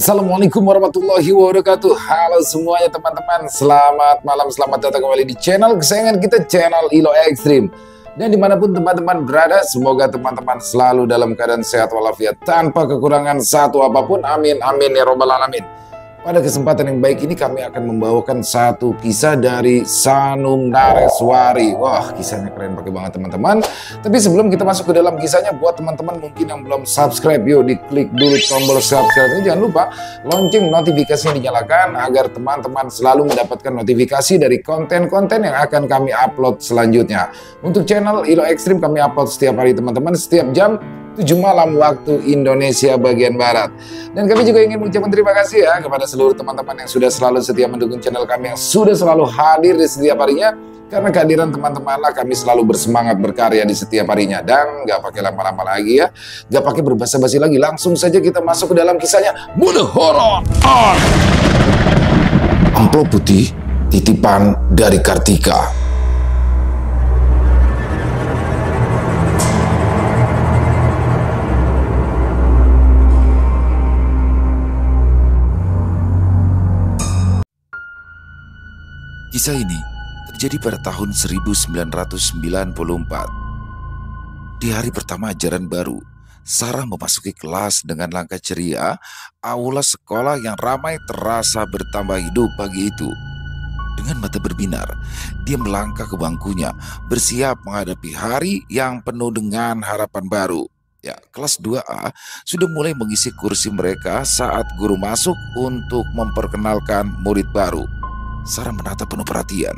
Assalamualaikum warahmatullahi wabarakatuh. Halo semuanya teman-teman, selamat malam, selamat datang kembali di channel kesayangan kita, channel Ilo Ekstrim. Dan dimanapun teman-teman berada, semoga teman-teman selalu dalam keadaan sehat walafiat tanpa kekurangan satu apapun. Amin, amin ya robbal alamin. Pada kesempatan yang baik ini kami akan membawakan satu kisah dari Sanum Nareswari. Wah, kisahnya keren banget teman-teman. Tapi sebelum kita masuk ke dalam kisahnya, buat teman-teman mungkin yang belum subscribe, yuk diklik dulu tombol subscribe. Jangan lupa lonceng notifikasinya dinyalakan agar teman-teman selalu mendapatkan notifikasi dari konten-konten yang akan kami upload selanjutnya. Untuk channel Ilo Ekstrim kami upload setiap hari teman-teman, setiap jam 7 malam waktu Indonesia bagian Barat. Dan kami juga ingin mengucapkan terima kasih ya kepada seluruh teman-teman yang sudah selalu setia mendukung channel kami, yang sudah selalu hadir di setiap harinya. Karena kehadiran teman-teman lah kami selalu bersemangat berkarya di setiap harinya. Dan gak pakai lama-lama lagi ya, gak pakai berbasa-basi lagi, langsung saja kita masuk ke dalam kisahnya. Mode horor on. Amplop putih titipan dari Kartika. Kisah ini terjadi pada tahun 1994. Di hari pertama ajaran baru, Sarah memasuki kelas dengan langkah ceria. Aula sekolah yang ramai terasa bertambah hidup pagi itu. Dengan mata berbinar, dia melangkah ke bangkunya, bersiap menghadapi hari yang penuh dengan harapan baru. Ya, kelas 2A sudah mulai mengisi kursi mereka saat guru masuk untuk memperkenalkan murid baru. Sarah menatap penuh perhatian.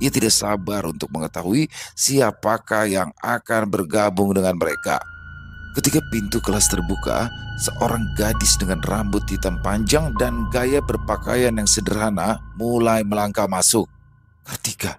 Ia tidak sabar untuk mengetahui siapakah yang akan bergabung dengan mereka. Ketika pintu kelas terbuka, seorang gadis dengan rambut hitam panjang dan gaya berpakaian yang sederhana mulai melangkah masuk. Kartika.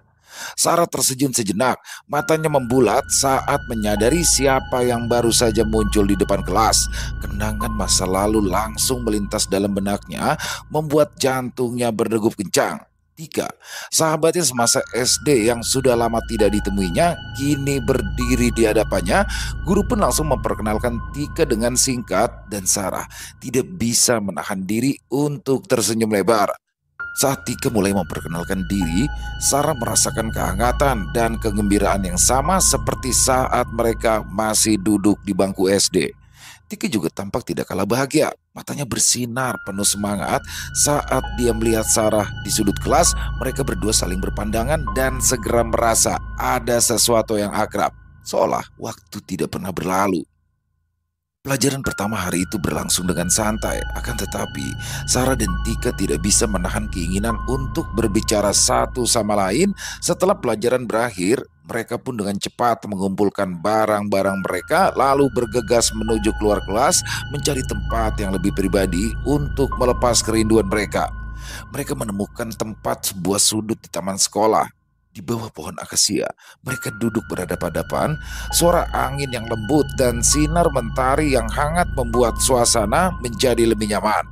Sarah tersenyum sejenak, matanya membulat saat menyadari siapa yang baru saja muncul di depan kelas. Kenangan masa lalu langsung melintas dalam benaknya, membuat jantungnya berdegup kencang. Tika, sahabatnya semasa SD yang sudah lama tidak ditemuinya, kini berdiri di hadapannya. Guru pun langsung memperkenalkan Tika dengan singkat, dan Sarah tidak bisa menahan diri untuk tersenyum lebar. Saat Tika mulai memperkenalkan diri, Sarah merasakan kehangatan dan kegembiraan yang sama seperti saat mereka masih duduk di bangku SD. Tika juga tampak tidak kalah bahagia. Matanya bersinar penuh semangat saat dia melihat Sarah di sudut kelas. Mereka berdua saling berpandangan dan segera merasa ada sesuatu yang akrab, seolah waktu tidak pernah berlalu. Pelajaran pertama hari itu berlangsung dengan santai, akan tetapi Sarah dan Tika tidak bisa menahan keinginan untuk berbicara satu sama lain. Setelah pelajaran berakhir, mereka pun dengan cepat mengumpulkan barang-barang mereka lalu bergegas menuju keluar kelas mencari tempat yang lebih pribadi untuk melepas kerinduan mereka. Mereka menemukan tempat sebuah sudut di taman sekolah. Di bawah pohon akasia, mereka duduk berhadapan-hadapan. Suara angin yang lembut dan sinar mentari yang hangat membuat suasana menjadi lebih nyaman.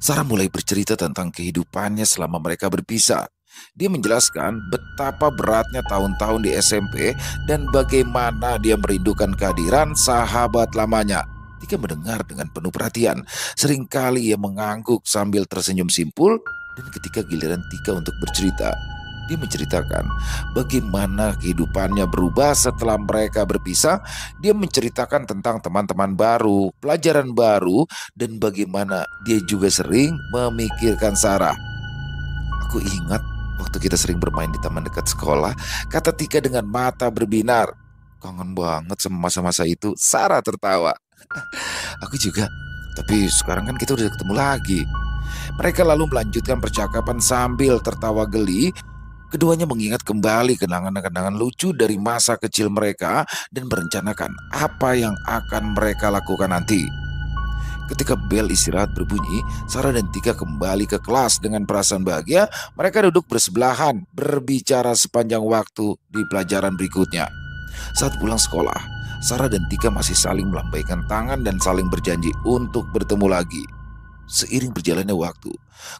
Sarah mulai bercerita tentang kehidupannya selama mereka berpisah. Dia menjelaskan betapa beratnya tahun-tahun di SMP dan bagaimana dia merindukan kehadiran sahabat lamanya. Tika mendengar dengan penuh perhatian. Seringkali ia mengangguk sambil tersenyum simpul. Dan ketika giliran Tika untuk bercerita, dia menceritakan bagaimana kehidupannya berubah setelah mereka berpisah. Dia menceritakan tentang teman-teman baru, pelajaran baru, dan bagaimana dia juga sering memikirkan Sarah. Aku ingat waktu kita sering bermain di taman dekat sekolah, kata Tika dengan mata berbinar. Kangen banget sama masa-masa itu, Sarah tertawa. Aku juga, tapi sekarang kan kita udah ketemu lagi. Mereka lalu melanjutkan percakapan sambil tertawa geli. Keduanya mengingat kembali kenangan-kenangan lucu dari masa kecil mereka dan merencanakan apa yang akan mereka lakukan nanti. Ketika bel istirahat berbunyi, Sarah dan Tika kembali ke kelas dengan perasaan bahagia. Mereka duduk bersebelahan, berbicara sepanjang waktu di pelajaran berikutnya. Saat pulang sekolah, Sarah dan Tika masih saling melambaikan tangan dan saling berjanji untuk bertemu lagi. Seiring berjalannya waktu,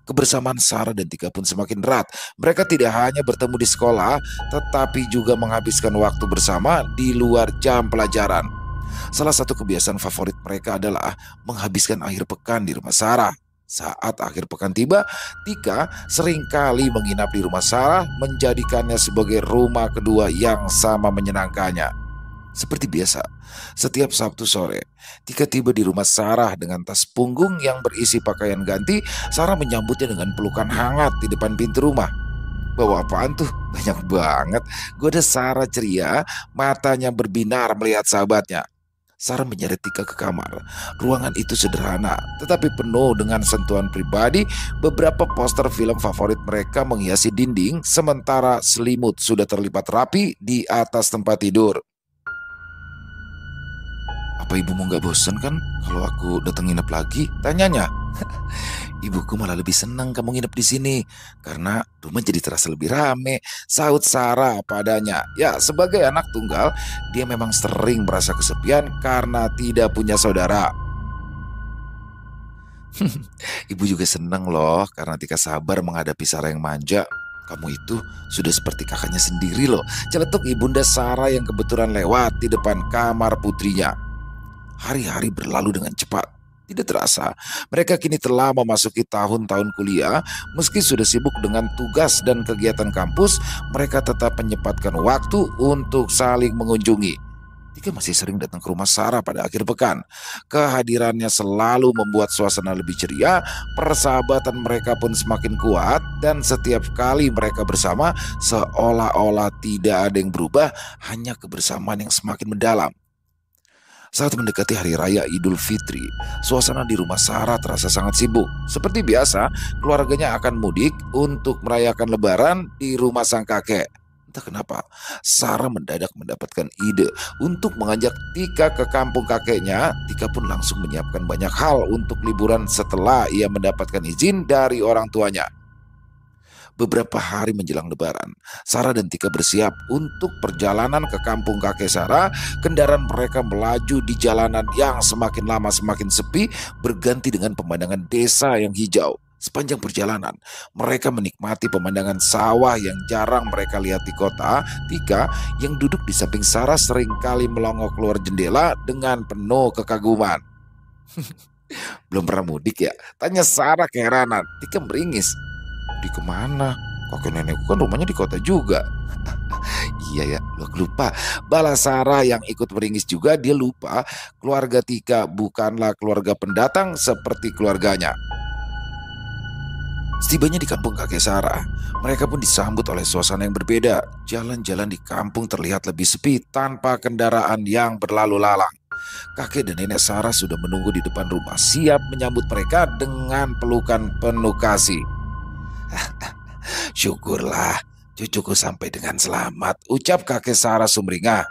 kebersamaan Sarah dan Tika pun semakin erat. Mereka tidak hanya bertemu di sekolah, tetapi juga menghabiskan waktu bersama di luar jam pelajaran. Salah satu kebiasaan favorit mereka adalah menghabiskan akhir pekan di rumah Sarah. Saat akhir pekan tiba, Tika seringkali menginap di rumah Sarah, menjadikannya sebagai rumah kedua yang sama menyenangkannya. Seperti biasa, setiap Sabtu sore, Tika tiba di rumah Sarah dengan tas punggung yang berisi pakaian ganti. Sarah menyambutnya dengan pelukan hangat di depan pintu rumah. "Bawa apaan tuh? Banyak banget," goda Sarah ceria, matanya berbinar melihat sahabatnya. Sarah menyeret Tika ke kamar. Ruangan itu sederhana, tetapi penuh dengan sentuhan pribadi. Beberapa poster film favorit mereka menghiasi dinding, sementara selimut sudah terlipat rapi di atas tempat tidur. "Apa ibumu nggak bosan kan kalau aku datang nginep lagi?" tanyanya. "Ibuku malah lebih senang kamu nginep di sini karena rumah jadi terasa lebih rame," sahut Sarah padanya. Ya, sebagai anak tunggal, dia memang sering merasa kesepian karena tidak punya saudara. "Ibu juga senang loh karena Tika sabar menghadapi Sarah yang manja. Kamu itu sudah seperti kakaknya sendiri loh," celetuk ibunda Sarah yang kebetulan lewat di depan kamar putrinya. Hari-hari berlalu dengan cepat. Tidak terasa, mereka kini telah memasuki tahun-tahun kuliah. Meski sudah sibuk dengan tugas dan kegiatan kampus, mereka tetap menyempatkan waktu untuk saling mengunjungi. Tika masih sering datang ke rumah Sarah pada akhir pekan. Kehadirannya selalu membuat suasana lebih ceria, persahabatan mereka pun semakin kuat, dan setiap kali mereka bersama, seolah-olah tidak ada yang berubah, hanya kebersamaan yang semakin mendalam. Saat mendekati Hari Raya Idul Fitri, suasana di rumah Sarah terasa sangat sibuk. Seperti biasa, keluarganya akan mudik untuk merayakan Lebaran di rumah sang kakek. Entah kenapa, Sarah mendadak mendapatkan ide untuk mengajak Tika ke kampung kakeknya. Tika pun langsung menyiapkan banyak hal untuk liburan setelah ia mendapatkan izin dari orang tuanya. Beberapa hari menjelang Lebaran, Sarah dan Tika bersiap untuk perjalanan ke kampung kakek Sarah. Kendaraan mereka melaju di jalanan yang semakin lama semakin sepi, berganti dengan pemandangan desa yang hijau. Sepanjang perjalanan, mereka menikmati pemandangan sawah yang jarang mereka lihat di kota. Tika yang duduk di samping Sarah seringkali melongo keluar jendela dengan penuh kekaguman. "Belum pernah mudik ya?" tanya Sarah keheranan. Tika meringis. "Di kemana? Kakek nenekku kan rumahnya di kota juga." "Iya ya, aku lupa," balas Sarah yang ikut meringis juga. Dia lupa keluarga Tika bukanlah keluarga pendatang seperti keluarganya. Setibanya di kampung kakek Sarah, mereka pun disambut oleh suasana yang berbeda. Jalan-jalan di kampung terlihat lebih sepi tanpa kendaraan yang berlalu lalang. Kakek dan nenek Sarah sudah menunggu di depan rumah, siap menyambut mereka dengan pelukan penuh kasih. "Syukurlah cucuku sampai dengan selamat," ucap kakek Sarah sumringah.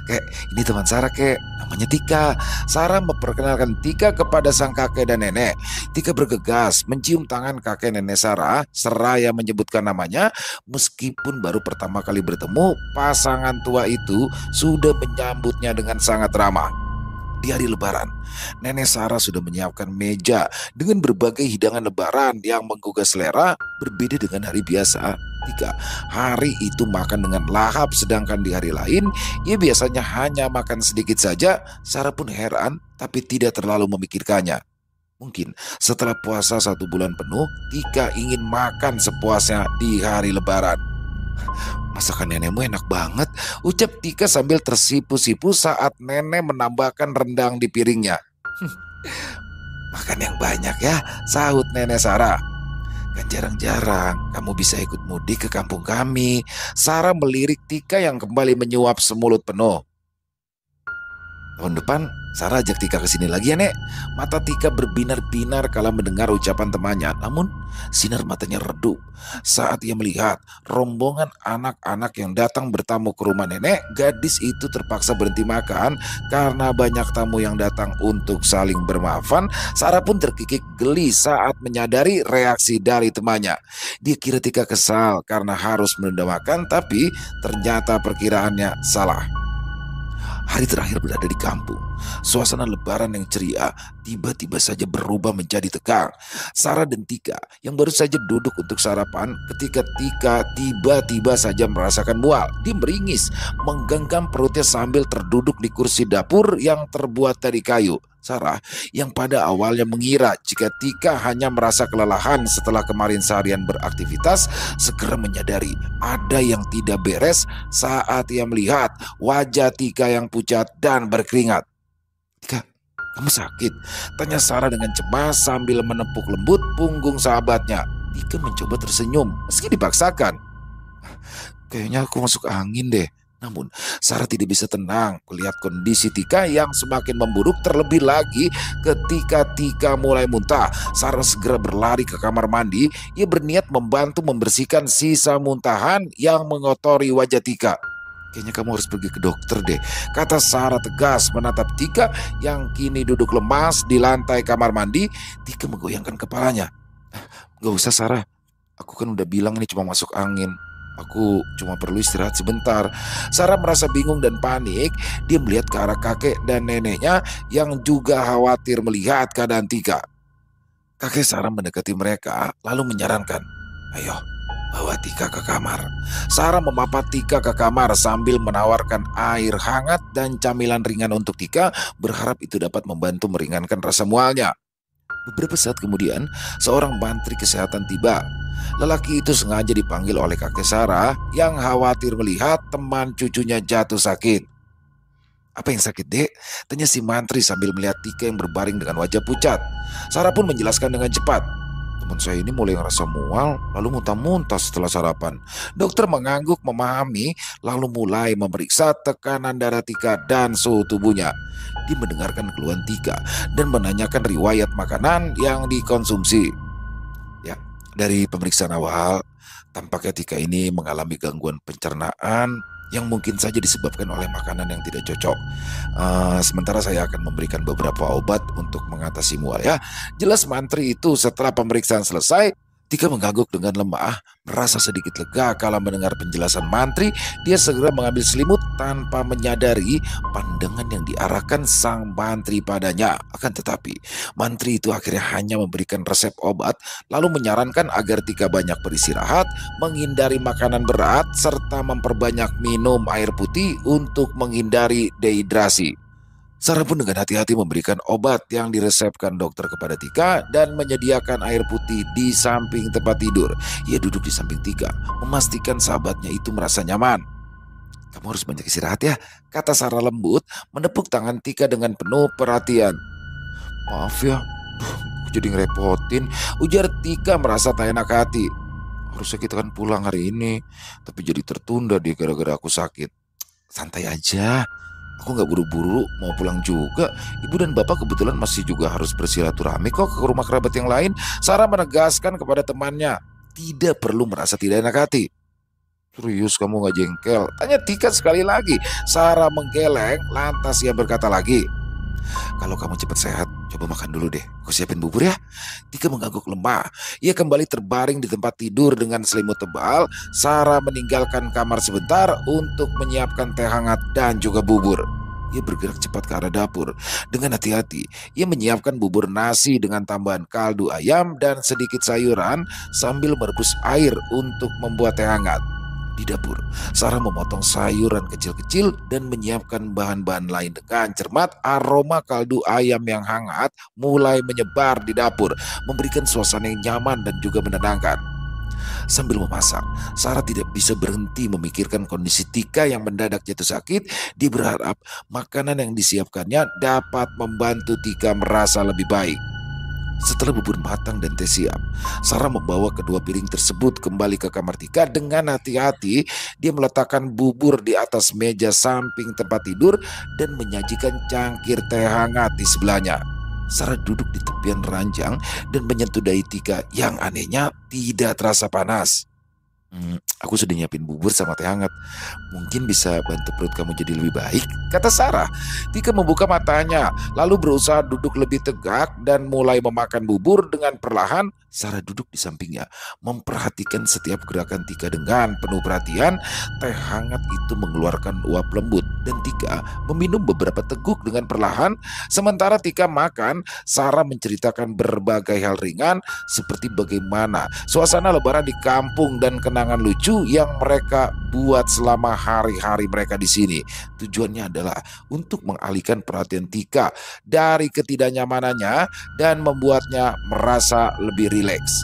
"Kek, ini teman Sarah, kek. Namanya Tika." Sarah memperkenalkan Tika kepada sang kakek dan nenek. Tika bergegas mencium tangan kakek nenek Sarah seraya menyebutkan namanya. Meskipun baru pertama kali bertemu, pasangan tua itu sudah menyambutnya dengan sangat ramah. Di hari Lebaran, nenek Sarah sudah menyiapkan meja dengan berbagai hidangan Lebaran yang menggugah selera. Berbeda dengan hari biasa, Tika hari itu makan dengan lahap, sedangkan di hari lain ia biasanya hanya makan sedikit saja. Sarah pun heran, tapi tidak terlalu memikirkannya. Mungkin setelah puasa 1 bulan penuh, Tika ingin makan sepuasnya di hari Lebaran. "Masakan nenekmu enak banget," ucap Tika sambil tersipu-sipu saat nenek menambahkan rendang di piringnya. "Makan yang banyak ya," sahut nenek Sarah. "Kan jarang-jarang kamu bisa ikut mudik ke kampung kami." Sarah melirik Tika yang kembali menyuap semulut penuh. "Tahun depan Sarah ajak Tika ke sini lagi ya, Nek." Mata Tika berbinar-binar kala mendengar ucapan temannya. Namun sinar matanya redup saat ia melihat rombongan anak-anak yang datang bertamu ke rumah nenek. Gadis itu terpaksa berhenti makan karena banyak tamu yang datang untuk saling bermaafan. Sarah pun terkikik geli saat menyadari reaksi dari temannya. Dia kira Tika kesal karena harus menunda makan, tapi ternyata perkiraannya salah. Hari terakhir berada di kampung. Suasana Lebaran yang ceria tiba-tiba saja berubah menjadi tegang. Sarah dan Tika yang baru saja duduk untuk sarapan ketika Tika tiba-tiba saja merasakan mual. Dia meringis, menggenggam perutnya sambil terduduk di kursi dapur yang terbuat dari kayu. Sarah yang pada awalnya mengira jika Tika hanya merasa kelelahan setelah kemarin seharian beraktivitas, segera menyadari ada yang tidak beres saat ia melihat wajah Tika yang pucat dan berkeringat. "Tika, kamu sakit?" tanya Sarah dengan cemas sambil menepuk lembut punggung sahabatnya. Tika mencoba tersenyum meski dipaksakan. "Kayaknya aku masuk angin deh." Namun, Sarah tidak bisa tenang melihat kondisi Tika yang semakin memburuk, terlebih lagi ketika Tika mulai muntah. Sarah segera berlari ke kamar mandi. Ia berniat membantu membersihkan sisa muntahan yang mengotori wajah Tika. "Kayaknya kamu harus pergi ke dokter deh," kata Sarah tegas menatap Tika yang kini duduk lemas di lantai kamar mandi. Tika menggoyangkan kepalanya. "Gak usah Sarah, aku kan udah bilang ini cuma masuk angin. Aku cuma perlu istirahat sebentar." Sarah merasa bingung dan panik. Dia melihat ke arah kakek dan neneknya yang juga khawatir melihat keadaan Tika. Kakek Sarah mendekati mereka lalu menyarankan, "Ayo, bawa Tika ke kamar." Sarah memapat Tika ke kamar sambil menawarkan air hangat dan camilan ringan untuk Tika, berharap itu dapat membantu meringankan rasa mualnya. Beberapa saat kemudian, seorang mantri kesehatan tiba. Lelaki itu sengaja dipanggil oleh kakek Sarah yang khawatir melihat teman cucunya jatuh sakit. "Apa yang sakit, Dek?" tanya si mantri sambil melihat Tika yang berbaring dengan wajah pucat. Sarah pun menjelaskan dengan cepat. "Teman saya ini mulai ngerasa mual lalu muntah-muntah setelah sarapan." Dokter mengangguk memahami lalu mulai memeriksa tekanan darah Tika dan suhu tubuhnya. Dia mendengarkan keluhan Tika dan menanyakan riwayat makanan yang dikonsumsi. Ya, dari pemeriksaan awal, tampaknya Tika ini mengalami gangguan pencernaan yang mungkin saja disebabkan oleh makanan yang tidak cocok. Sementara saya akan memberikan beberapa obat untuk mengatasi mual ya. Jelas mantri itu. Setelah pemeriksaan selesai, Tika mengangguk dengan lemah, merasa sedikit lega kala mendengar penjelasan mantri. Dia segera mengambil selimut tanpa menyadari pandangan yang diarahkan sang mantri padanya. Akan tetapi, mantri itu akhirnya hanya memberikan resep obat, lalu menyarankan agar Tika banyak beristirahat, menghindari makanan berat, serta memperbanyak minum air putih untuk menghindari dehidrasi. Sarah pun dengan hati-hati memberikan obat yang diresepkan dokter kepada Tika dan menyediakan air putih di samping tempat tidur. Ia duduk di samping Tika, memastikan sahabatnya itu merasa nyaman. "Kamu harus banyak istirahat ya," kata Sarah lembut, menepuk tangan Tika dengan penuh perhatian. "Maaf ya, aku jadi ngerepotin," ujar Tika merasa tak enak hati. "Harusnya kita kan pulang hari ini, tapi jadi tertunda deh gara-gara aku sakit." "Santai aja. Aku gak buru-buru mau pulang juga. Ibu dan bapak kebetulan masih juga harus bersilaturahmi kok ke rumah kerabat yang lain." Sarah menegaskan kepada temannya. Tidak perlu merasa tidak enak hati. "Serius kamu gak jengkel?" tanya Tika sekali lagi. Sarah menggeleng, lantas ia berkata lagi, "Kalau kamu cepat sehat, coba makan dulu deh. Aku siapin bubur ya." Tika mengangguk lemah. Ia kembali terbaring di tempat tidur dengan selimut tebal. Sarah meninggalkan kamar sebentar untuk menyiapkan teh hangat dan juga bubur. Ia bergerak cepat ke arah dapur. Dengan hati-hati, ia menyiapkan bubur nasi dengan tambahan kaldu ayam dan sedikit sayuran sambil merebus air untuk membuat teh hangat. Di dapur, Sarah memotong sayuran kecil-kecil dan menyiapkan bahan-bahan lain dengan cermat. Aroma kaldu ayam yang hangat mulai menyebar di dapur, memberikan suasana yang nyaman dan juga menenangkan. Sambil memasak, Sarah tidak bisa berhenti memikirkan kondisi Tika yang mendadak jatuh sakit. Dia berharap makanan yang disiapkannya dapat membantu Tika merasa lebih baik. Setelah bubur matang dan teh siap, Sarah membawa kedua piring tersebut kembali ke kamar Tika. Dengan hati-hati, dia meletakkan bubur di atas meja samping tempat tidur dan menyajikan cangkir teh hangat di sebelahnya. Sarah duduk di tepian ranjang dan menyentuh dahi Tika yang anehnya tidak terasa panas. Aku sudah nyiapin bubur sama teh hangat. Mungkin bisa bantu perut kamu jadi lebih baik," kata Sarah. Tika membuka matanya, lalu berusaha duduk lebih tegak dan mulai memakan bubur dengan perlahan Sarah duduk di sampingnya, memperhatikan setiap gerakan Tika dengan penuh perhatian. Teh hangat itu mengeluarkan uap lembut dan Tika meminum beberapa teguk dengan perlahan. Sementara Tika makan, Sarah menceritakan berbagai hal ringan seperti bagaimana suasana lebaran di kampung dan kenangan lucu yang mereka buat selama hari-hari mereka di sini. Tujuannya adalah untuk mengalihkan perhatian Tika dari ketidaknyamanannya dan membuatnya merasa lebih rileks.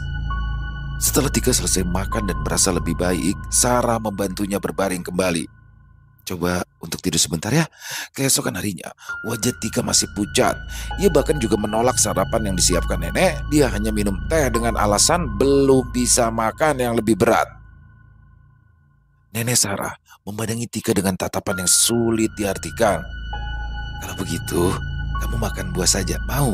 Setelah Tika selesai makan dan merasa lebih baik, Sarah membantunya berbaring kembali. Coba untuk tidur sebentar ya. Keesokan harinya, wajah Tika masih pucat. Ia bahkan juga menolak sarapan yang disiapkan nenek. Dia hanya minum teh dengan alasan belum bisa makan yang lebih berat. Nenek Sarah memandangi Tika dengan tatapan yang sulit diartikan. Kalau begitu, kamu makan buah saja, mau?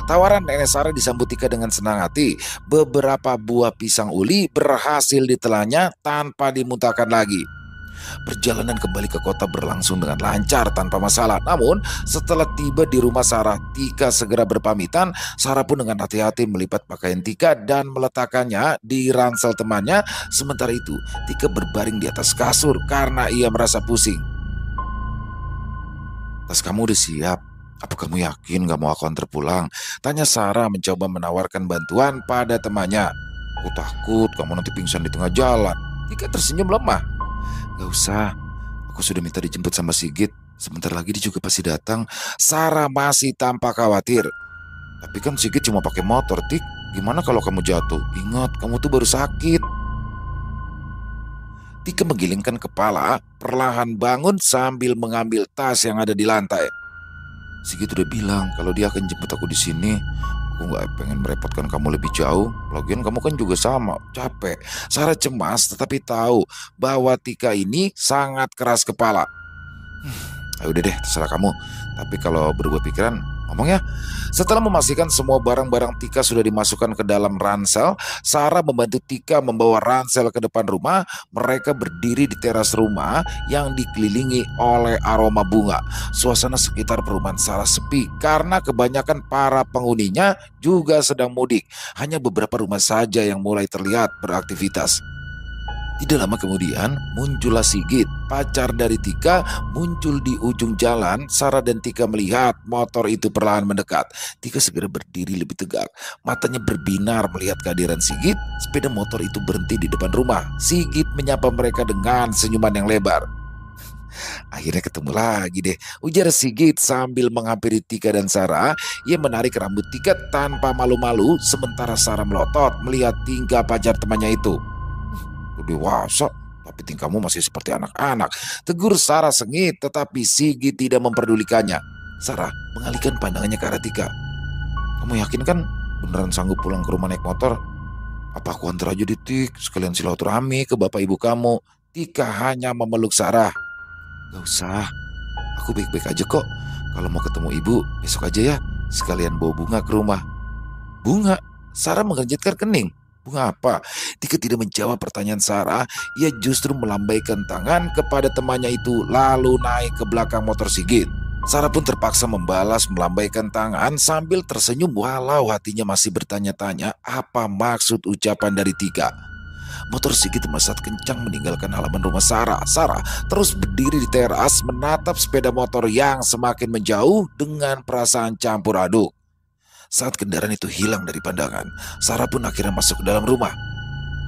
Tawaran Nenek Sarah disambut Tika dengan senang hati. Beberapa buah pisang uli berhasil ditelannya tanpa dimuntahkan lagi. Perjalanan kembali ke kota berlangsung dengan lancar tanpa masalah. Namun setelah tiba di rumah Sarah, Tika segera berpamitan. Sarah pun dengan hati-hati melipat pakaian Tika dan meletakkannya di ransel temannya. Sementara itu Tika berbaring di atas kasur karena ia merasa pusing. Tas kamu udah siap? Apa kamu yakin gak mau aku antar pulang? Tanya Sarah mencoba menawarkan bantuan pada temannya. Aku takut kamu nanti pingsan di tengah jalan. Tika tersenyum lemah. Gak usah, aku sudah minta dijemput sama Sigit. Sebentar lagi dia juga pasti datang. Sarah masih tampak khawatir. Tapi kan Sigit cuma pakai motor, Tik. Gimana kalau kamu jatuh? Ingat, kamu tuh baru sakit. Tika menggilingkan kepala, perlahan bangun sambil mengambil tas yang ada di lantai. Sigit udah bilang kalau dia akan jemput aku di sini. Aku nggak pengen merepotkan kamu lebih jauh. Lagian kamu kan juga sama, capek. Sarah cemas tetapi tahu bahwa Tika ini sangat keras kepala. Ayo udah deh, terserah kamu. Tapi kalau berubah pikiran, ngomong ya. Setelah memastikan semua barang-barang Tika sudah dimasukkan ke dalam ransel, Sarah membantu Tika membawa ransel ke depan rumah. Mereka berdiri di teras rumah yang dikelilingi oleh aroma bunga. Suasana sekitar perumahan Sarah sepi karena kebanyakan para penghuninya juga sedang mudik. Hanya beberapa rumah saja yang mulai terlihat beraktivitas. Tidak lama kemudian muncullah Sigit, pacar dari Tika, muncul di ujung jalan. Sarah dan Tika melihat motor itu perlahan mendekat. Tika segera berdiri lebih tegak, matanya berbinar melihat kehadiran Sigit. Sepeda motor itu berhenti di depan rumah. Sigit menyapa mereka dengan senyuman yang lebar. Akhirnya ketemu lagi deh, ujar Sigit sambil menghampiri Tika dan Sarah. Ia menarik rambut Tika tanpa malu-malu, sementara Sarah melotot melihat tingkah pacar temannya itu. Dewasa, tapi tingkahmu masih seperti anak-anak, tegur Sarah sengit, tetapi Sigit tidak memperdulikannya. Sarah mengalihkan pandangannya ke arah Tika. Kamu yakin kan beneran sanggup pulang ke rumah naik motor? Apa aku antar aja di Tik, sekalian silaturahmi ke bapak ibu kamu? Tika hanya memeluk Sarah. Gak usah, aku baik-baik aja kok. Kalau mau ketemu ibu, besok aja ya, sekalian bawa bunga ke rumah. Bunga? Sarah mengerjitkan kening. Bunga apa? Tika tidak menjawab pertanyaan Sarah. Ia justru melambaikan tangan kepada temannya itu lalu naik ke belakang motor Sigit. Sarah pun terpaksa membalas melambaikan tangan sambil tersenyum walau hatinya masih bertanya-tanya apa maksud ucapan dari Tika. Motor Sigit melesat kencang meninggalkan halaman rumah Sarah. Sarah terus berdiri di teras menatap sepeda motor yang semakin menjauh dengan perasaan campur aduk. Saat kendaraan itu hilang dari pandangan, Sarah pun akhirnya masuk ke dalam rumah.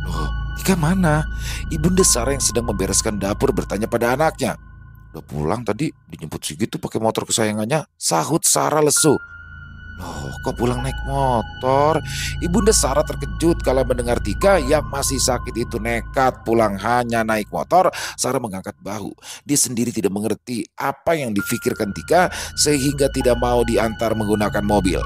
Loh, Tika mana? Ibunda Sarah yang sedang membereskan dapur bertanya pada anaknya. Udah pulang tadi, dijemput Sigit tuh pakai motor kesayangannya, sahut Sarah lesu. Loh, kok pulang naik motor? Ibunda Sarah terkejut kala mendengar Tika yang masih sakit itu nekat pulang hanya naik motor. Sarah mengangkat bahu. Dia sendiri tidak mengerti apa yang difikirkan Tika sehingga tidak mau diantar menggunakan mobil.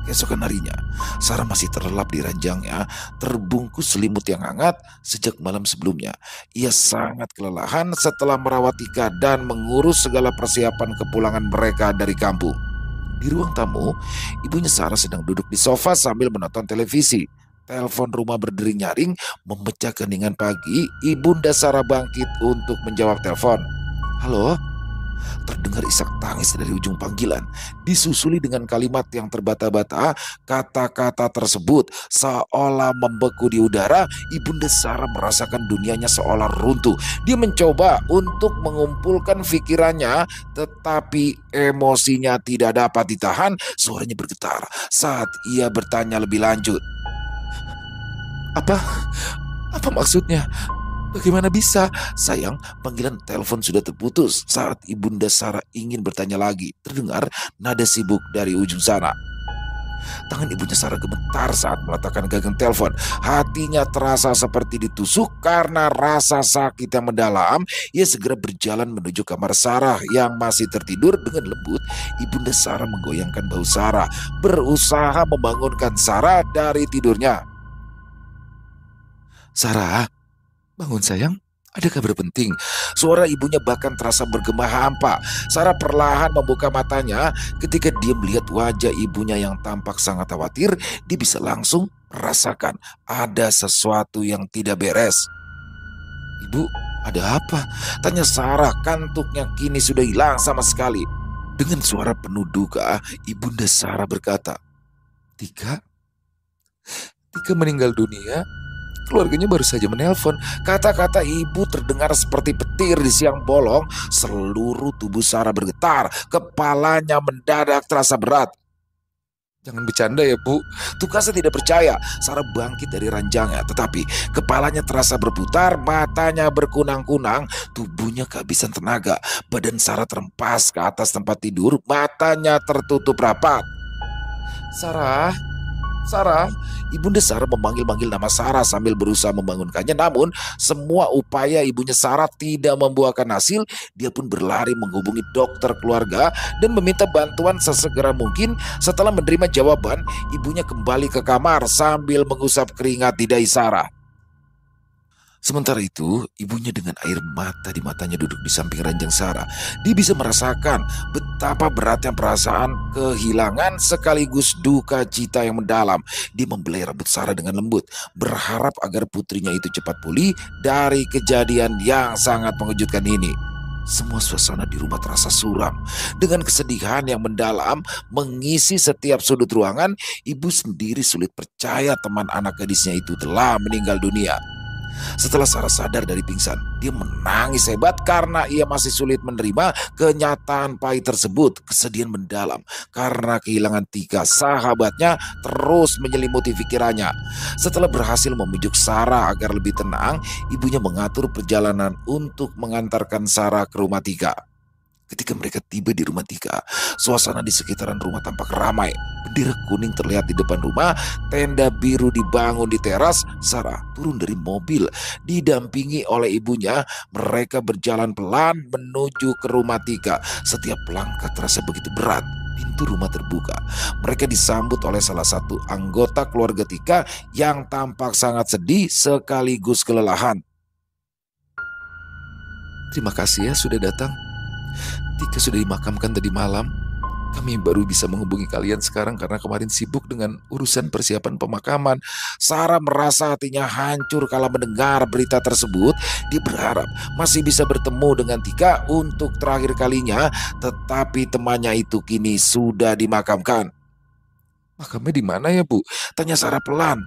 Keesokan harinya, Sarah masih terlelap di ranjangnya, terbungkus selimut yang hangat sejak malam sebelumnya. Ia sangat kelelahan setelah merawat Tika dan mengurus segala persiapan kepulangan mereka dari kampung. Di ruang tamu, ibunya Sarah sedang duduk di sofa sambil menonton televisi. Telepon rumah berdering nyaring memecah keheningan pagi. Ibunda Sarah bangkit untuk menjawab telepon. Halo, Terdengar isak tangis dari ujung panggilan, disusuli dengan kalimat yang terbata-bata. Kata-kata tersebut seolah membeku di udara. Ibunda Sarah merasakan dunianya seolah runtuh. Dia mencoba untuk mengumpulkan pikirannya, tetapi emosinya tidak dapat ditahan. Suaranya bergetar saat ia bertanya lebih lanjut. Apa? Apa maksudnya? Bagaimana bisa? Sayang, panggilan telepon sudah terputus. Saat Ibunda Sarah ingin bertanya lagi, terdengar nada sibuk dari ujung sana. Tangan ibunya Sarah gemetar saat meletakkan gagang telepon. Hatinya terasa seperti ditusuk karena rasa sakit yang mendalam. Ia segera berjalan menuju kamar Sarah yang masih tertidur. Dengan lembut, Ibunda Sarah menggoyangkan bahu Sarah, berusaha membangunkan Sarah dari tidurnya. Sarah, bangun sayang, ada kabar penting. Suara ibunya bahkan terasa bergema hampa. Sarah perlahan membuka matanya. Ketika dia melihat wajah ibunya yang tampak sangat khawatir, dia bisa langsung merasakan ada sesuatu yang tidak beres. Ibu, ada apa? Tanya Sarah, kantuknya kini sudah hilang sama sekali. Dengan suara penuh duka, Ibunda Sarah berkata, Tika meninggal dunia. Keluarganya baru saja menelpon. Kata-kata ibu terdengar seperti petir di siang bolong. Seluruh tubuh Sarah bergetar. Kepalanya mendadak terasa berat. Jangan bercanda ya bu. Tukasnya tidak percaya. Sarah bangkit dari ranjangnya, tetapi kepalanya terasa berputar. Matanya berkunang-kunang. Tubuhnya kehabisan tenaga. Badan Sarah terempas ke atas tempat tidur. Matanya tertutup rapat. Sarah, Ibunda Sarah memanggil-manggil nama Sarah sambil berusaha membangunkannya. Namun semua upaya ibunya Sarah tidak membuahkan hasil. Dia pun berlari menghubungi dokter keluarga dan meminta bantuan sesegera mungkin. Setelah menerima jawaban, ibunya kembali ke kamar sambil mengusap keringat di dahi Sarah. Sementara itu, ibunya dengan air mata di matanya duduk di samping ranjang Sarah. Dia bisa merasakan betapa beratnya perasaan kehilangan sekaligus duka cita yang mendalam. Dia membelai rambut Sarah dengan lembut, berharap agar putrinya itu cepat pulih dari kejadian yang sangat mengejutkan ini. Semua suasana di rumah terasa suram. Dengan kesedihan yang mendalam mengisi setiap sudut ruangan, ibu sendiri sulit percaya teman anak gadisnya itu telah meninggal dunia. Setelah Sarah sadar dari pingsan, dia menangis hebat karena ia masih sulit menerima kenyataan pahit tersebut. Kesedihan mendalam karena kehilangan Tika, sahabatnya, terus menyelimuti pikirannya. Setelah berhasil membujuk Sarah agar lebih tenang, ibunya mengatur perjalanan untuk mengantarkan Sarah ke rumah Tika. Ketika mereka tiba di rumah Tika, suasana di sekitaran rumah tampak ramai. Bendera kuning terlihat di depan rumah, tenda biru dibangun di teras. Sarah turun dari mobil, didampingi oleh ibunya. Mereka berjalan pelan menuju ke rumah Tika. Setiap langkah terasa begitu berat. Pintu rumah terbuka. Mereka disambut oleh salah satu anggota keluarga Tika yang tampak sangat sedih sekaligus kelelahan. Terima kasih ya sudah datang. Tika sudah dimakamkan tadi malam. Kami baru bisa menghubungi kalian sekarang karena kemarin sibuk dengan urusan persiapan pemakaman. Sarah merasa hatinya hancur kala mendengar berita tersebut. Dia berharap masih bisa bertemu dengan Tika untuk terakhir kalinya, tetapi temannya itu kini sudah dimakamkan. Makamnya di mana ya bu? Tanya Sarah pelan.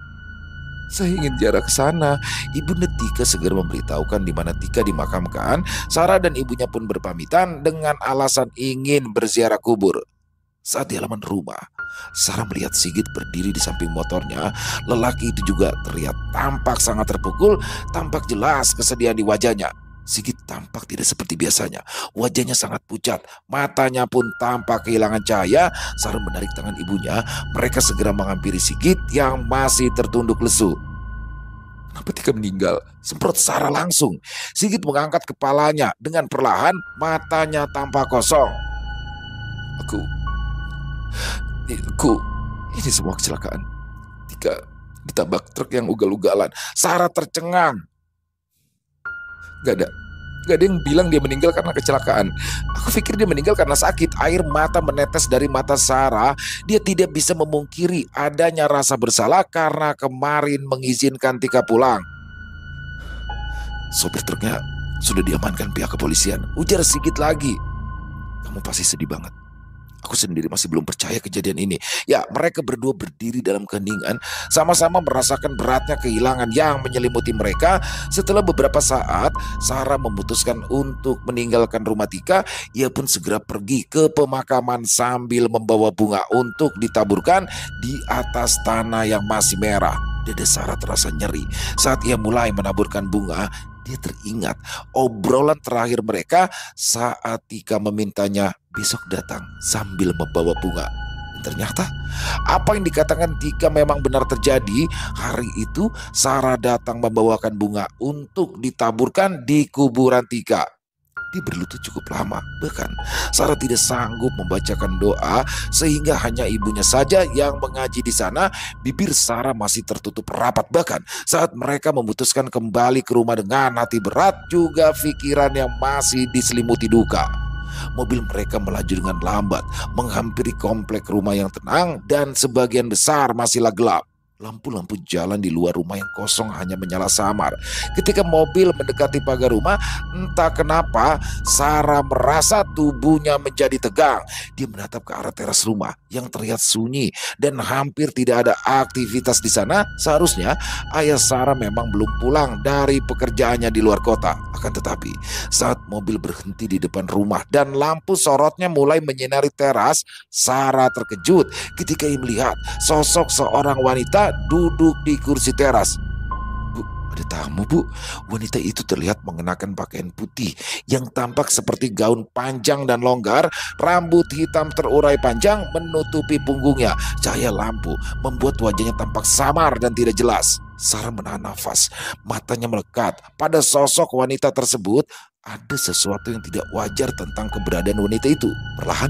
Saya ingin jarak ke sana. Ibunda Tika segera memberitahukan di mana Tika dimakamkan. Sarah dan ibunya pun berpamitan dengan alasan ingin berziarah kubur. Saat di halaman rumah, Sarah melihat Sigit berdiri di samping motornya. Lelaki itu juga terlihat tampak sangat terpukul. Tampak jelas kesedihan di wajahnya. Sigit tampak tidak seperti biasanya. Wajahnya sangat pucat, matanya pun tampak kehilangan cahaya. Sarah menarik tangan ibunya. Mereka segera menghampiri Sigit yang masih tertunduk lesu. Kenapa Tika meninggal? Semprot Sarah langsung. Sigit mengangkat kepalanya dengan perlahan, matanya tampak kosong. Ini semua kecelakaan. Tika ditabrak truk yang ugal-ugalan. Sarah tercengang. Gak ada yang bilang dia meninggal karena kecelakaan. Aku pikir dia meninggal karena sakit. Air mata menetes dari mata Sarah. Dia tidak bisa memungkiri adanya rasa bersalah karena kemarin mengizinkan Tika pulang. Sopir truknya sudah diamankan pihak kepolisian, ujar Sigit lagi. Kamu pasti sedih banget. Aku sendiri masih belum percaya kejadian ini. Ya, mereka berdua berdiri dalam keheningan, sama-sama merasakan beratnya kehilangan yang menyelimuti mereka. Setelah beberapa saat, Sarah memutuskan untuk meninggalkan rumah Tika. Ia pun segera pergi ke pemakaman sambil membawa bunga untuk ditaburkan di atas tanah yang masih merah. Dada Sarah terasa nyeri saat ia mulai menaburkan bunga. Dia teringat obrolan terakhir mereka saat Tika memintanya besok datang sambil membawa bunga. Dan ternyata apa yang dikatakan Tika memang benar terjadi. Hari itu Sarah datang membawakan bunga untuk ditaburkan di kuburan Tika. Dia berlutut cukup lama, bahkan Sarah tidak sanggup membacakan doa sehingga hanya ibunya saja yang mengaji di sana. Bibir Sarah masih tertutup rapat, bahkan saat mereka memutuskan kembali ke rumah dengan hati berat juga pikiran yang masih diselimuti duka. Mobil mereka melaju dengan lambat, menghampiri komplek rumah yang tenang dan sebagian besar masihlah gelap. Lampu-lampu jalan di luar rumah yang kosong hanya menyala samar. Ketika mobil mendekati pagar rumah, entah kenapa Sarah merasa tubuhnya menjadi tegang. Dia menatap ke arah teras rumah yang terlihat sunyi dan hampir tidak ada aktivitas di sana. Seharusnya ayah Sarah memang belum pulang dari pekerjaannya di luar kota. Akan tetapi saat mobil berhenti di depan rumah dan lampu sorotnya mulai menyinari teras, Sarah terkejut ketika ia melihat sosok seorang wanita duduk di kursi teras. Bu, ada tamu, Bu. Wanita itu terlihat mengenakan pakaian putih yang tampak seperti gaun panjang dan longgar. Rambut hitam terurai panjang menutupi punggungnya. Cahaya lampu membuat wajahnya tampak samar dan tidak jelas. Sarah menahan nafas, matanya melekat pada sosok wanita tersebut. Ada sesuatu yang tidak wajar tentang keberadaan wanita itu. Perlahan,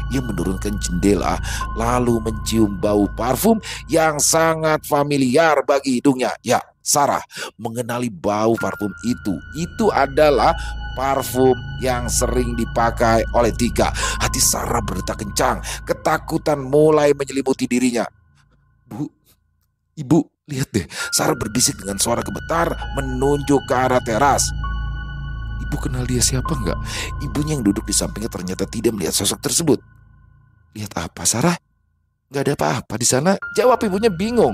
ia menurunkan jendela lalu mencium bau parfum yang sangat familiar bagi hidungnya. Ya, Sarah mengenali bau parfum itu. Itu adalah parfum yang sering dipakai oleh Tika. Hati Sarah berdetak kencang. Ketakutan mulai menyelimuti dirinya. Bu, Ibu, lihat deh. Sarah berbisik dengan suara gemetar menunjuk ke arah teras. Ibu kenal dia siapa enggak? Ibunya yang duduk di sampingnya ternyata tidak melihat sosok tersebut. Lihat apa, Sarah? Gak ada apa-apa di sana. Jawab ibunya bingung.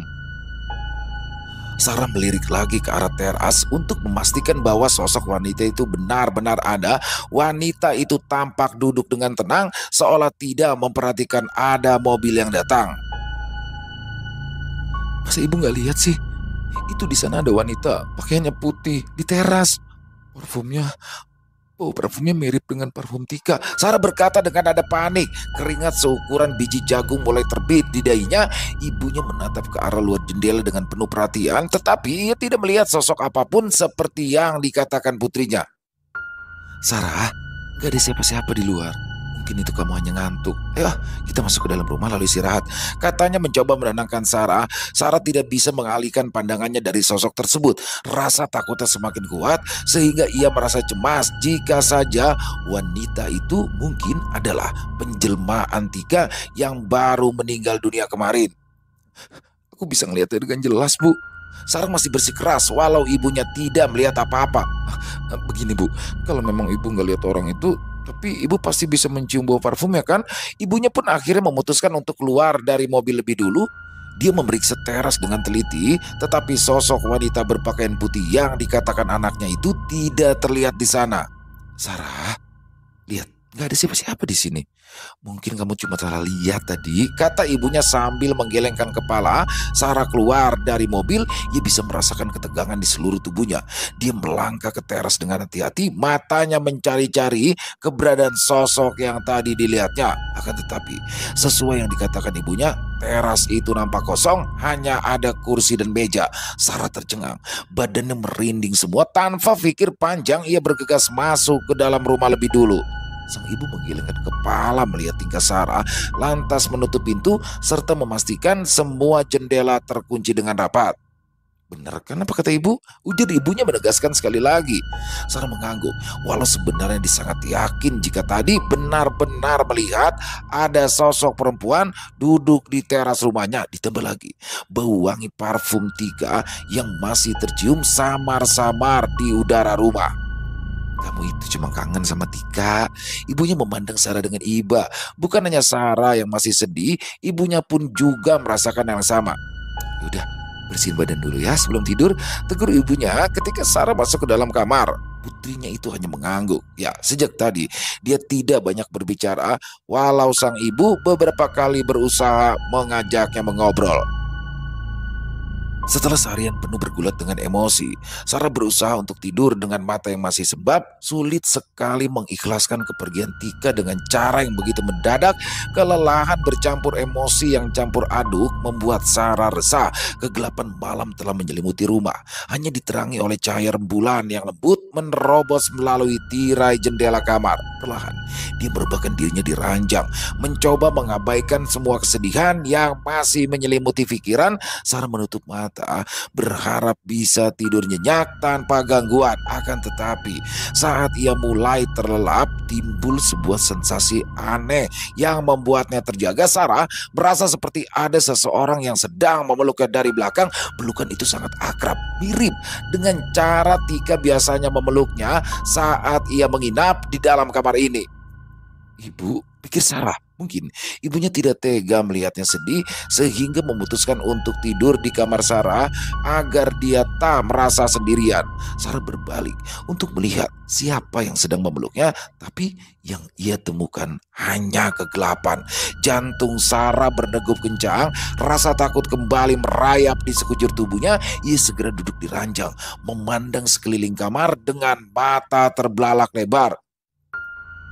Sarah melirik lagi ke arah teras untuk memastikan bahwa sosok wanita itu benar-benar ada. Wanita itu tampak duduk dengan tenang, seolah tidak memperhatikan ada mobil yang datang. Masa ibu gak lihat sih? Itu di sana ada wanita, pakaiannya putih, di teras. Parfumnya mirip dengan parfum Tika. Sarah berkata dengan nada panik. Keringat seukuran biji jagung mulai terbit di dahinya. Ibunya menatap ke arah luar jendela dengan penuh perhatian, tetapi ia tidak melihat sosok apapun seperti yang dikatakan putrinya. Sarah, gak ada siapa-siapa di luar. Mungkin itu kamu hanya ngantuk. Ayo, kita masuk ke dalam rumah lalu istirahat. Katanya mencoba menenangkan Sarah. Sarah tidak bisa mengalihkan pandangannya dari sosok tersebut. Rasa takutnya semakin kuat sehingga ia merasa cemas jika saja wanita itu mungkin adalah penjelmaan Tika yang baru meninggal dunia kemarin. Aku bisa melihatnya dengan jelas, Bu. Sarah masih bersikeras walau ibunya tidak melihat apa-apa. Begini, Bu, kalau memang ibu nggak lihat orang itu, tapi ibu pasti bisa mencium bau parfum ya kan? Ibunya pun akhirnya memutuskan untuk keluar dari mobil lebih dulu. Dia memeriksa teras dengan teliti, tetapi sosok wanita berpakaian putih yang dikatakan anaknya itu tidak terlihat di sana. Sarah, lihat, nggak ada siapa-siapa di sini. Mungkin kamu cuma salah lihat tadi, kata ibunya sambil menggelengkan kepala. Sarah keluar dari mobil, ia bisa merasakan ketegangan di seluruh tubuhnya. Dia melangkah ke teras dengan hati-hati, matanya mencari-cari keberadaan sosok yang tadi dilihatnya. Akan tetapi, sesuai yang dikatakan ibunya, teras itu nampak kosong, hanya ada kursi dan meja. Sarah tercengang, badannya merinding semua. Tanpa pikir panjang, ia bergegas masuk ke dalam rumah lebih dulu. Sang ibu menggelengkan kepala melihat tingkah Sarah, lantas menutup pintu serta memastikan semua jendela terkunci dengan rapat. Benar kan apa kata ibu? Ujar ibunya menegaskan sekali lagi. Sarah mengangguk, walau sebenarnya dia sangat yakin jika tadi benar-benar melihat ada sosok perempuan duduk di teras rumahnya. Ditambah lagi bau wangi parfum Tika yang masih tercium samar-samar di udara rumah. Kamu itu cuma kangen sama Tika. Ibunya memandang Sarah dengan iba. Bukan hanya Sarah yang masih sedih, ibunya pun juga merasakan yang sama. Yaudah, bersihin badan dulu ya sebelum tidur, tegur ibunya ketika Sarah masuk ke dalam kamar. Putrinya itu hanya mengangguk. Ya, sejak tadi dia tidak banyak berbicara, walau sang ibu beberapa kali berusaha mengajaknya mengobrol. Setelah seharian penuh bergulat dengan emosi, Sarah berusaha untuk tidur dengan mata yang masih sembab. Sulit sekali mengikhlaskan kepergian Tika dengan cara yang begitu mendadak. Kelelahan bercampur emosi yang campur aduk membuat Sarah resah. Kegelapan malam telah menyelimuti rumah, hanya diterangi oleh cahaya rembulan yang lembut menerobos melalui tirai jendela kamar. Perlahan, dia merebahkan dirinya di ranjang, mencoba mengabaikan semua kesedihan yang masih menyelimuti pikiran. Sarah menutup mata, berharap bisa tidur nyenyak tanpa gangguan. Akan tetapi saat ia mulai terlelap, timbul sebuah sensasi aneh yang membuatnya terjaga. Sarah merasa seperti ada seseorang yang sedang memeluknya dari belakang. Pelukan itu sangat akrab, mirip dengan cara Tika biasanya memeluknya saat ia menginap di dalam kamar ini. Ibu, pikir Sarah. Mungkin ibunya tidak tega melihatnya sedih sehingga memutuskan untuk tidur di kamar Sarah agar dia tak merasa sendirian. Sarah berbalik untuk melihat siapa yang sedang memeluknya, tapi yang ia temukan hanya kegelapan. Jantung Sarah berdegup kencang, rasa takut kembali merayap di sekujur tubuhnya. Ia segera duduk di ranjang, memandang sekeliling kamar dengan mata terbelalak lebar.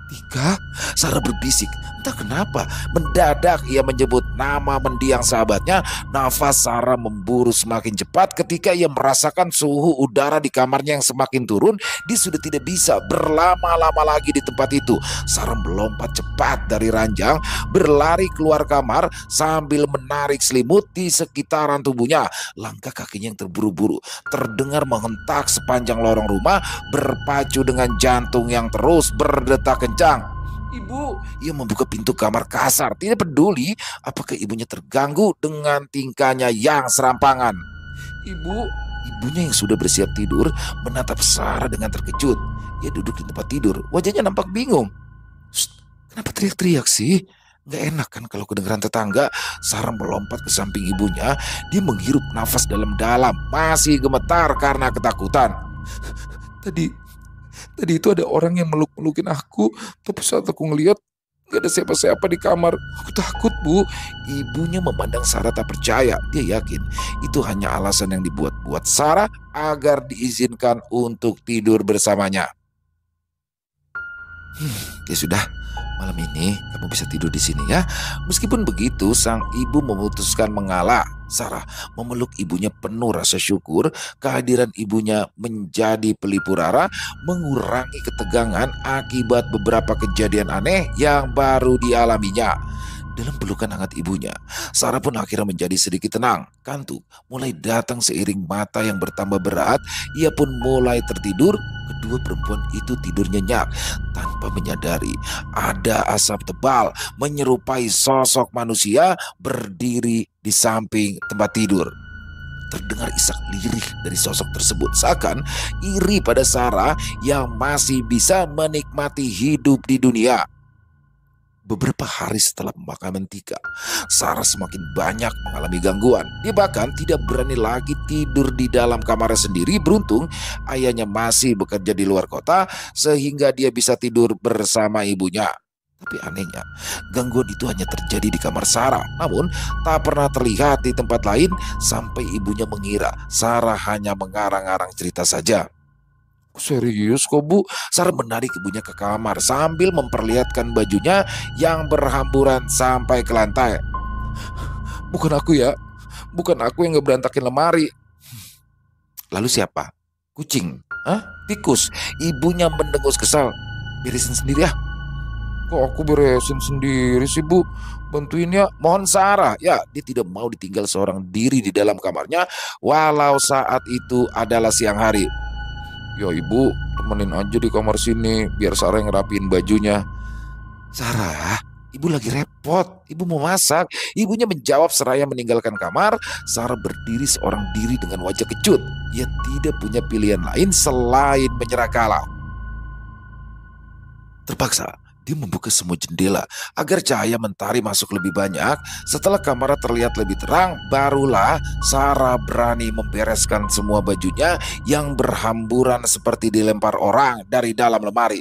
Tika, Sarah berbisik. Entah kenapa, mendadak ia menyebut nama mendiang sahabatnya. Nafas Sarah memburu semakin cepat ketika ia merasakan suhu udara di kamarnya yang semakin turun. Dia sudah tidak bisa berlama-lama lagi di tempat itu. Sarah melompat cepat dari ranjang, berlari keluar kamar sambil menarik selimut di sekitaran tubuhnya. Langkah kakinya yang terburu-buru terdengar menghentak sepanjang lorong rumah, berpacu dengan jantung yang terus berdetak kencang. Ibu, ia membuka pintu kamar kasar, tidak peduli apakah ibunya terganggu dengan tingkahnya yang serampangan. Ibunya yang sudah bersiap tidur menatap Sarah dengan terkejut. Ia duduk di tempat tidur, wajahnya nampak bingung. Kenapa teriak-teriak sih? Gak enak kan kalau kedengeran tetangga. Sarah melompat ke samping ibunya. Dia menghirup nafas dalam-dalam, masih gemetar karena ketakutan. Tadi itu ada orang yang meluk-melukin aku, tapi saat aku ngeliat gak ada siapa-siapa di kamar. Aku takut, Bu. Ibunya memandang Sarah tak percaya. Dia yakin itu hanya alasan yang dibuat-buat Sarah agar diizinkan untuk tidur bersamanya. Ya sudah, malam ini kamu bisa tidur di sini ya. Meskipun begitu, sang ibu memutuskan mengalah. Sarah memeluk ibunya penuh rasa syukur. Kehadiran ibunya menjadi pelipur rara, mengurangi ketegangan akibat beberapa kejadian aneh yang baru dialaminya. Dalam pelukan hangat ibunya, Sarah pun akhirnya menjadi sedikit tenang. Kantuk mulai datang seiring mata yang bertambah berat. Ia pun mulai tertidur. Kedua perempuan itu tidur nyenyak tanpa menyadari ada asap tebal menyerupai sosok manusia berdiri di samping tempat tidur. Terdengar isak lirih dari sosok tersebut, seakan iri pada Sarah yang masih bisa menikmati hidup di dunia. Beberapa hari setelah pemakaman Tika, Sarah semakin banyak mengalami gangguan. Dia bahkan tidak berani lagi tidur di dalam kamarnya sendiri. Beruntung ayahnya masih bekerja di luar kota sehingga dia bisa tidur bersama ibunya. Tapi anehnya, gangguan itu hanya terjadi di kamar Sarah, namun tak pernah terlihat di tempat lain sampai ibunya mengira Sarah hanya mengarang-arang cerita saja. Serius kok, Bu? Sarah menarik ibunya ke kamar sambil memperlihatkan bajunya yang berhamburan sampai ke lantai. Bukan aku ya, bukan aku yang ngeberantakin lemari. Lalu siapa? Kucing? Hah? Tikus? Ibunya mendengus kesal. Beresin sendiri ya. Kok aku beresin sendiri sih, Bu? Bantuin ya. Mohon Sarah. Ya, dia tidak mau ditinggal seorang diri di dalam kamarnya walau saat itu adalah siang hari. Ya ibu, temenin aja di kamar sini biar Sarah yang ngerapiin bajunya. Sarah, ibu lagi repot. Ibu mau masak. Ibunya menjawab seraya meninggalkan kamar. Sarah berdiri seorang diri dengan wajah kecut. Ia tidak punya pilihan lain selain menyerah kalah. Terpaksa, dia membuka semua jendela agar cahaya mentari masuk lebih banyak. Setelah kamar terlihat lebih terang, barulah Sarah berani membereskan semua bajunya yang berhamburan seperti dilempar orang dari dalam lemari.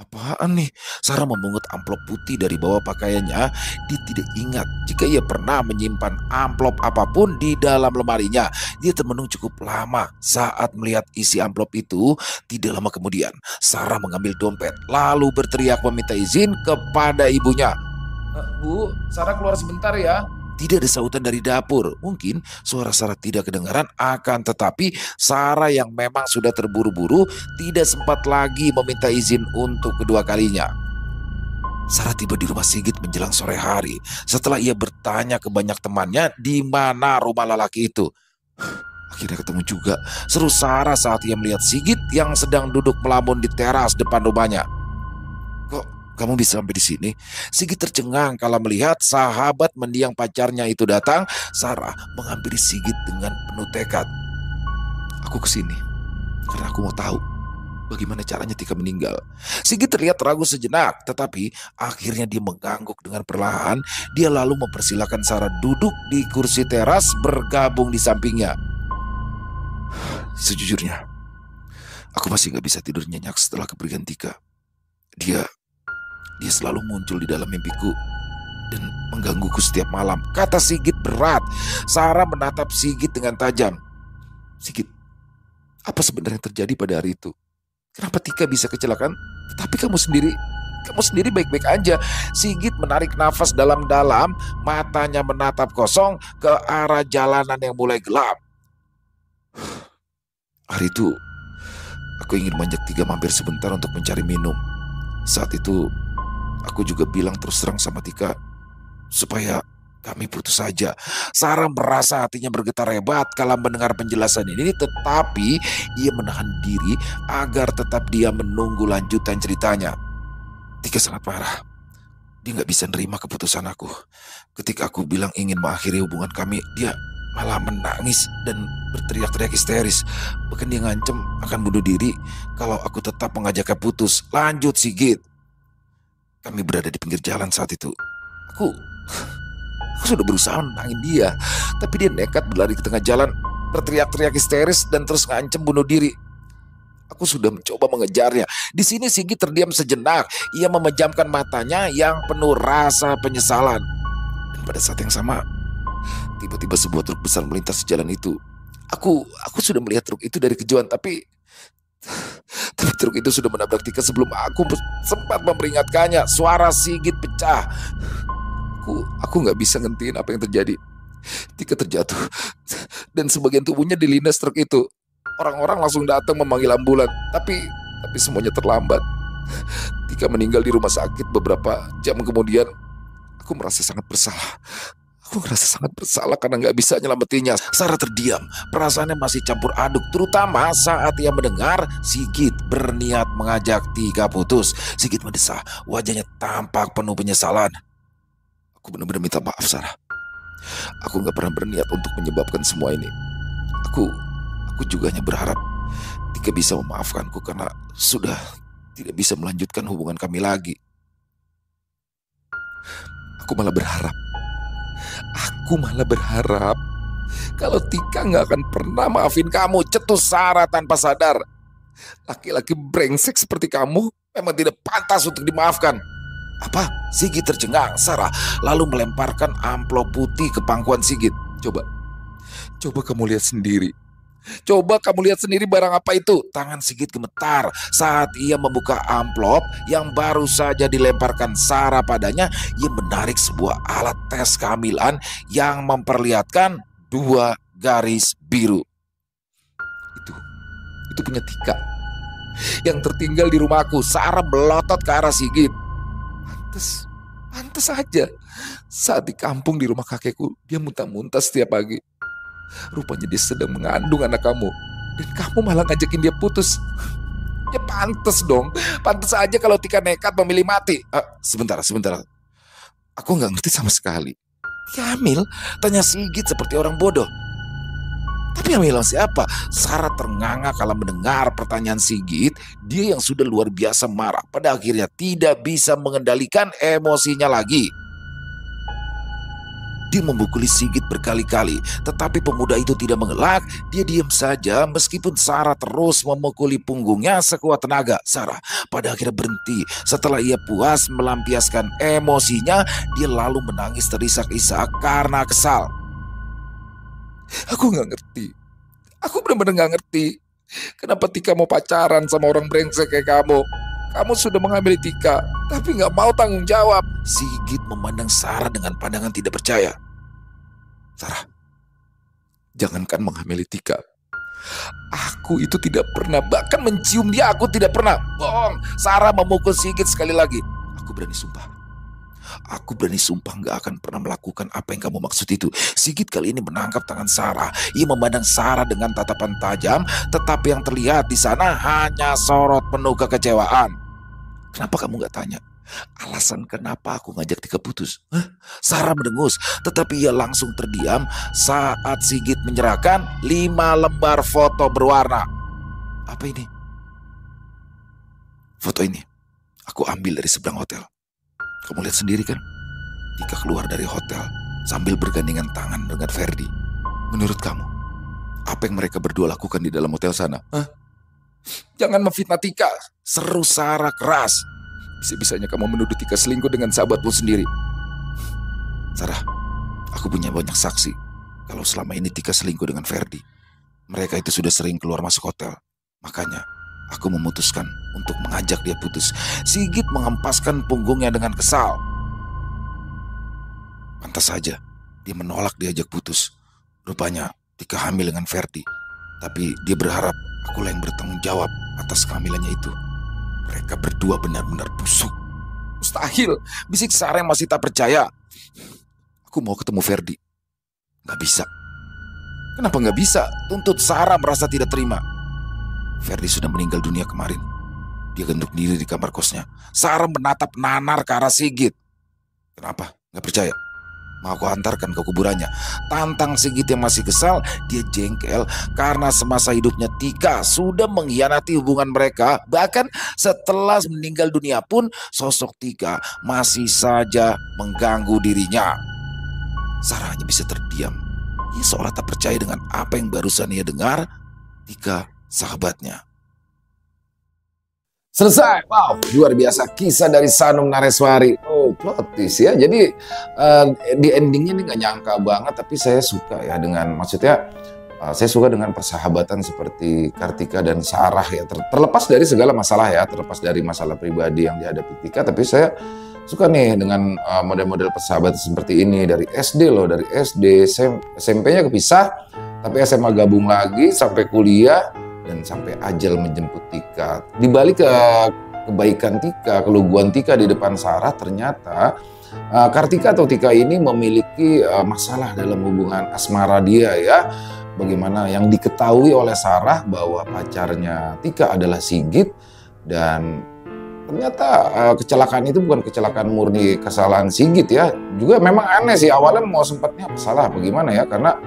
Apaan nih? Sarah memungut amplop putih dari bawah pakaiannya. Dia tidak ingat jika ia pernah menyimpan amplop apapun di dalam lemarinya. Dia termenung cukup lama saat melihat isi amplop itu. Tidak lama kemudian, Sarah mengambil dompet lalu berteriak meminta izin kepada ibunya. Bu, Sarah keluar sebentar ya. Tidak ada sautan dari dapur. Mungkin suara Sarah tidak kedengaran, akan tetapi Sarah yang memang sudah terburu-buru tidak sempat lagi meminta izin untuk kedua kalinya. Sarah tiba di rumah Sigit menjelang sore hari. Setelah ia bertanya ke banyak temannya di mana rumah lelaki itu. Akhirnya ketemu juga, seru Sarah saat ia melihat Sigit yang sedang duduk melamun di teras depan rumahnya. Kok kamu bisa sampai di sini? Sigit tercengang kala melihat sahabat mendiang pacarnya itu datang. Sarah menghampiri Sigit dengan penuh tekad. Aku kesini karena aku mau tahu bagaimana caranya Tika meninggal. Sigit terlihat ragu sejenak, tetapi akhirnya dia mengangguk dengan perlahan. Dia lalu mempersilahkan Sarah duduk di kursi teras bergabung di sampingnya. Sejujurnya, aku masih gak bisa tidur nyenyak setelah kepergian Tika. Dia selalu muncul di dalam mimpiku dan menggangguku setiap malam, kata Sigit berat. Sarah menatap Sigit dengan tajam. Sigit, apa sebenarnya terjadi pada hari itu? Kenapa Tika bisa kecelakaan, tetapi kamu sendiri baik-baik aja? Sigit menarik nafas dalam-dalam, matanya menatap kosong ke arah jalanan yang mulai gelap. Hari itu, aku ingin mengajak Tika mampir sebentar untuk mencari minum. Saat itu, aku juga bilang terus terang sama Tika supaya kami putus saja. Sarah merasa hatinya bergetar hebat kala mendengar penjelasan ini, tetapi ia menahan diri agar tetap dia menunggu lanjutan ceritanya. Tika sangat marah. Dia gak bisa nerima keputusan aku. Ketika aku bilang ingin mengakhiri hubungan kami, dia malah menangis dan berteriak-teriak histeris. Bahkan dia ngancem akan bunuh diri kalau aku tetap mengajaknya putus. Lanjut Sigit. Kami berada di pinggir jalan saat itu. Aku sudah berusaha menenangin dia, tapi dia nekat berlari ke tengah jalan, berteriak-teriak histeris dan terus ngancem bunuh diri. Aku sudah mencoba mengejarnya. Di sini Sigit terdiam sejenak. Ia memejamkan matanya yang penuh rasa penyesalan. Dan pada saat yang sama, tiba-tiba sebuah truk besar melintas di jalan itu. Aku sudah melihat truk itu dari kejauhan, tapi truk itu sudah menabrak Tika sebelum aku sempat memperingatkannya. Suara Sigit pecah. Aku gak bisa ngentiin apa yang terjadi. Tika terjatuh dan sebagian tubuhnya dilindas truk itu. Orang-orang langsung datang memanggil ambulan, tapi semuanya terlambat. Tika meninggal di rumah sakit beberapa jam kemudian. Aku merasa sangat bersalah. Aku merasa sangat bersalah karena gak bisa nyelametinya. Sarah terdiam, perasaannya masih campur aduk, terutama saat ia mendengar Sigit berniat mengajak Tika putus. Sigit mendesah, wajahnya tampak penuh penyesalan. Aku benar-benar minta maaf, Sarah. Aku gak pernah berniat untuk menyebabkan semua ini. Aku juga hanya berharap Tika bisa memaafkanku karena sudah tidak bisa melanjutkan hubungan kami lagi. Aku malah berharap kalau Tika gak akan pernah maafin kamu, cetus Sarah tanpa sadar. Laki-laki brengsek seperti kamu memang tidak pantas untuk dimaafkan. Apa? Sigit tercengang. Sarah lalu melemparkan amplop putih ke pangkuan Sigit. Coba kamu lihat sendiri. Coba kamu lihat sendiri barang apa itu. Tangan Sigit gemetar saat ia membuka amplop yang baru saja dilemparkan Sarah padanya. Ia menarik sebuah alat tes kehamilan yang memperlihatkan 2 garis biru. Itu punya Tika yang tertinggal di rumahku. Sarah melotot ke arah Sigit. Pantes aja saat di kampung di rumah kakekku dia muntah-muntah setiap pagi. Rupanya dia sedang mengandung anak kamu, dan kamu malah ngajakin dia putus. Ya pantes dong. Pantes aja kalau Tika nekat memilih mati. Sebentar. Aku nggak ngerti sama sekali. Dia hamil? Tanya Sigit seperti orang bodoh. Tapi yang bilang siapa? Sarah ternganga kala mendengar pertanyaan Sigit. Dia yang sudah luar biasa marah pada akhirnya tidak bisa mengendalikan emosinya lagi. Dia memukuli Sigit berkali-kali, tetapi pemuda itu tidak mengelak. Dia diam saja meskipun Sarah terus memukuli punggungnya sekuat tenaga. Sarah pada akhirnya berhenti. Setelah ia puas melampiaskan emosinya, dia lalu menangis terisak-isak karena kesal. Aku nggak ngerti. Aku benar-benar nggak ngerti. Kenapa Tika mau pacaran sama orang brengsek kayak kamu? Kamu sudah menghamili Tika, tapi nggak mau tanggung jawab. Sigit memandang Sarah dengan pandangan tidak percaya. Sarah, jangankan menghamili Tika. Aku itu tidak pernah, bahkan mencium dia aku tidak pernah. Bohong. Sarah memukul Sigit sekali lagi. Aku berani sumpah. Aku berani sumpah gak akan pernah melakukan apa yang kamu maksud itu. Sigit kali ini menangkap tangan Sarah. Ia memandang Sarah dengan tatapan tajam, tetapi yang terlihat di sana hanya sorot penuh kekecewaan. Kenapa kamu gak tanya alasan kenapa aku ngajak Tika putus? Sarah mendengus, tetapi ia langsung terdiam saat Sigit menyerahkan 5 lembar foto berwarna. Apa ini? Foto ini aku ambil dari seberang hotel. Kamu lihat sendiri kan? Tika keluar dari hotel sambil bergandengan tangan dengan Ferdi. Menurut kamu, apa yang mereka berdua lakukan di dalam hotel sana? Jangan memfitnah Tika, seru Sarah keras. Bisa-bisanya kamu menuduh Tika selingkuh dengan sahabatmu sendiri. Sarah, aku punya banyak saksi kalau selama ini Tika selingkuh dengan Ferdi. Mereka itu sudah sering keluar masuk hotel. Makanya aku memutuskan untuk mengajak dia putus. Sigit menghempaskan punggungnya dengan kesal. Pantas saja dia menolak diajak putus. Rupanya Tika hamil dengan Ferdi. Tapi dia berharap akulah yang bertanggung jawab atas kehamilannya itu. Mereka berdua benar-benar busuk. Mustahil, bisik Sarah yang masih tak percaya. Aku mau ketemu Ferdi. Gak bisa. Kenapa gak bisa? Tuntut Sarah merasa tidak terima. Ferdi sudah meninggal dunia kemarin. Dia genduk diri di kamar kosnya. Sarah menatap nanar ke arah Sigit. Kenapa? Gak percaya? Mau aku antarkan ke kuburannya. Tantang Sigit yang masih kesal. Dia jengkel karena semasa hidupnya Tika sudah mengkhianati hubungan mereka. Bahkan setelah meninggal dunia pun sosok Tika masih saja mengganggu dirinya. Sarah hanya bisa terdiam. Ia seolah tak percaya dengan apa yang barusan ia dengar. Tika sahabatnya. Selesai. Wow, luar biasa kisah dari Sanum Nareswari. Oh, plot twist ya. Jadi di endingnya ini gak nyangka banget, tapi saya suka ya dengan, maksudnya saya suka dengan persahabatan seperti Kartika dan Sarah ya. Terlepas dari segala masalah ya, terlepas dari masalah pribadi yang dihadapi Tika, tapi saya suka nih dengan model-model persahabatan seperti ini dari SD loh, dari SD, SMP-nya kepisah, tapi SMA gabung lagi sampai kuliah. Dan sampai ajal menjemput Tika. Di balik kebaikan Tika, keluguan Tika di depan Sarah, ternyata Kartika atau Tika ini memiliki masalah dalam hubungan asmara dia ya. Bagaimana yang diketahui oleh Sarah bahwa pacarnya Tika adalah Sigit. Dan ternyata kecelakaan itu bukan kecelakaan murni kesalahan Sigit ya. Juga memang aneh sih, awalnya mau sempatnya salah bagaimana ya. Karena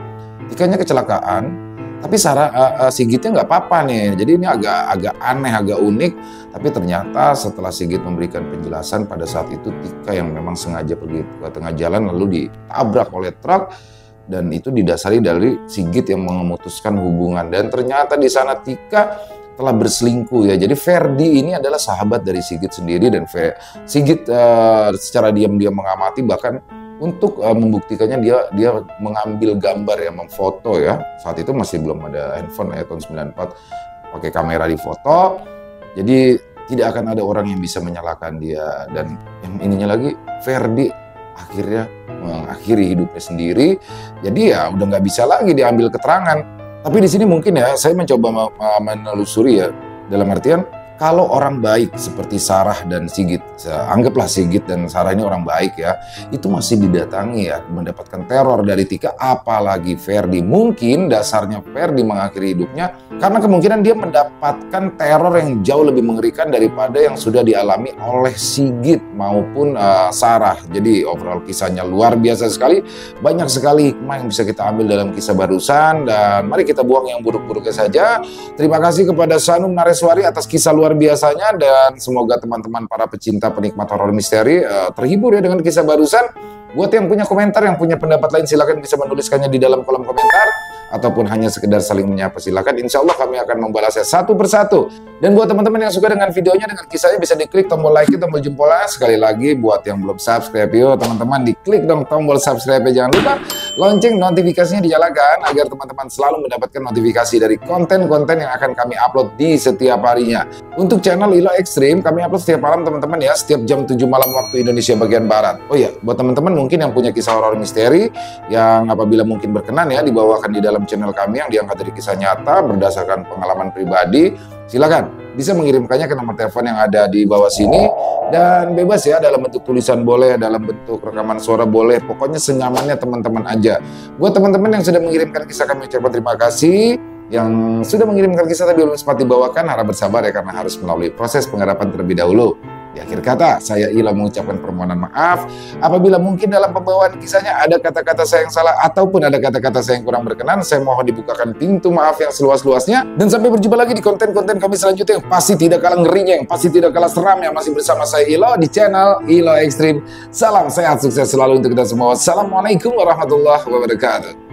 Tikanya kecelakaan, tapi Sigitnya nggak apa-apa nih. Jadi ini agak aneh, agak unik. Tapi ternyata setelah Sigit memberikan penjelasan pada saat itu Tika yang memang sengaja pergi ke tengah jalan lalu ditabrak oleh truk. Dan itu didasari dari Sigit yang memutuskan hubungan. Dan ternyata di sana Tika telah berselingkuh ya. Jadi Ferdi ini adalah sahabat dari Sigit sendiri. Dan Sigit secara diam-diam mengamati, bahkan untuk membuktikannya dia mengambil gambar ya, memfoto ya. Saat itu masih belum ada handphone ya, tahun 94, pakai kamera di foto. Jadi tidak akan ada orang yang bisa menyalahkan dia. Dan yang ininya lagi, Ferdi akhirnya mengakhiri hidupnya sendiri. Jadi ya udah nggak bisa lagi diambil keterangan. Tapi di sini mungkin ya saya mencoba menelusuri ya, dalam artian Kalau orang baik seperti Sarah dan Sigit, anggaplah Sigit dan Sarah ini orang baik ya, itu masih didatangi ya, mendapatkan teror dari Tika, apalagi Ferdi. Mungkin dasarnya Ferdi mengakhiri hidupnya karena kemungkinan dia mendapatkan teror yang jauh lebih mengerikan daripada yang sudah dialami oleh Sigit maupun Sarah. Jadi overall kisahnya luar biasa sekali, banyak sekali hikmah yang bisa kita ambil dalam kisah barusan, dan mari kita buang yang buruk-buruknya saja. Terima kasih kepada Sanum Nareswari atas kisah luar biasanya, dan semoga teman-teman para pecinta penikmat horor misteri terhibur ya dengan kisah barusan. Buat yang punya komentar, yang punya pendapat lain, silahkan bisa menuliskannya di dalam kolom komentar, ataupun hanya sekedar saling menyapa, silahkan. Insya Allah kami akan membalasnya satu persatu. Dan buat teman-teman yang suka dengan videonya, dengan kisahnya, bisa diklik tombol like, tombol jempolnya. Sekali lagi buat yang belum subscribe, yuk teman-teman diklik dong tombol subscribe, jangan lupa lonceng notifikasinya dinyalakan agar teman-teman selalu mendapatkan notifikasi dari konten-konten yang akan kami upload di setiap harinya. Untuk channel Ilo Ekstrim kami upload setiap malam teman-teman ya, setiap jam 7 malam waktu Indonesia bagian barat. Oh ya, buat teman-teman mungkin yang punya kisah horor misteri yang apabila mungkin berkenan ya dibawakan di dalam channel kami yang diangkat dari kisah nyata berdasarkan pengalaman pribadi, silakan bisa mengirimkannya ke nomor telepon yang ada di bawah sini, dan bebas ya, dalam bentuk tulisan boleh, dalam bentuk rekaman suara boleh, pokoknya senyamannya teman-teman aja. Buat teman-teman yang sudah mengirimkan kisah, kami ucapkan terima kasih. Yang sudah mengirimkan kisah tapi belum sempat dibawakan, harap bersabar ya karena harus melalui proses penggarapan terlebih dahulu. Di akhir kata, saya Ila mengucapkan permohonan maaf apabila mungkin dalam pembawaan kisahnya ada kata-kata saya yang salah ataupun ada kata-kata saya yang kurang berkenan. Saya mohon dibukakan pintu maaf yang seluas-luasnya. Dan sampai berjumpa lagi di konten-konten kami selanjutnya yang pasti tidak kalah ngerinya, yang pasti tidak kalah seram, yang masih bersama saya Ilo di channel Ilo Ekstrim. Salam sehat, sukses selalu untuk kita semua. Wassalamualaikum warahmatullahi wabarakatuh.